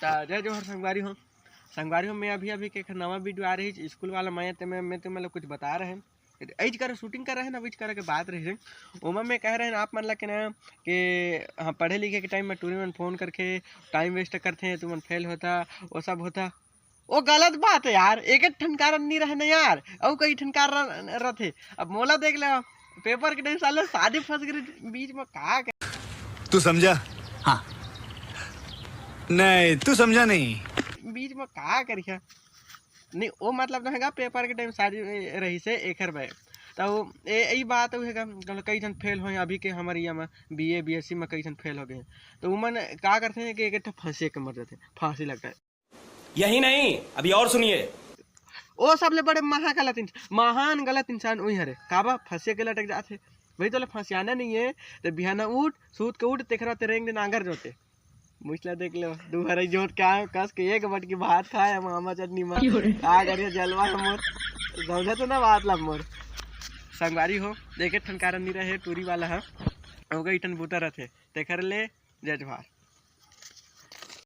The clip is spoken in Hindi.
जय जोहर संगवारी हो मैं अभी के नवा वीडियो आ रही स्कूल वाला मैं तो मतलब कुछ बता रहे हैं ऐज कर शूटिंग कर रहे हैं ना बीच करे के बात रही है ओमा में कह रहे हैं आप मतलब कि ना कि हाँ पढ़े लिखे के टाइम में टूरी में फ़ोन करके टाइम वेस्ट करते हैं तुम फेल होता वो सब होता वो गलत बात है यार एक ठनकार नहीं रहे ना यार और कई ठनकार रहते अब मोला देख ले पेपर के टाइम साले शादी फंस गई बीच में कहा तू समझा? हाँ नहीं तू समझा नहीं बीच में कहा करिया नहीं वो मतलब ना पेपर के टाइम शादी रही से एक भाई तो यही बात है कई जन फेल हो अभी के हमारे यहाँ में BA BSc में कई जन फेल हो गए तो उमन क्या करते हैं कि एक फांसी के मर जाते फांसी लगता है। यही नहीं अभी और सुनिए वो सब ले बड़े महान गलत इंसान वही हरे काबा फांसी के लटक जाते वही तो फांसियाना नहीं है तो बिहाना उठ सूत के उठ देख रहा तेरे नागर जोते मुझला देख लो दू हरे जोट क्या कस के एक बट की भात खाए मामा चटनी में आ करिए जलवा मोर गौधा तो ना बात ला मोर संगवारी हो देखे ठनकारा नहीं रहे टूरी वाला है हो गई टन बूता रहते देख ले जय जोहार।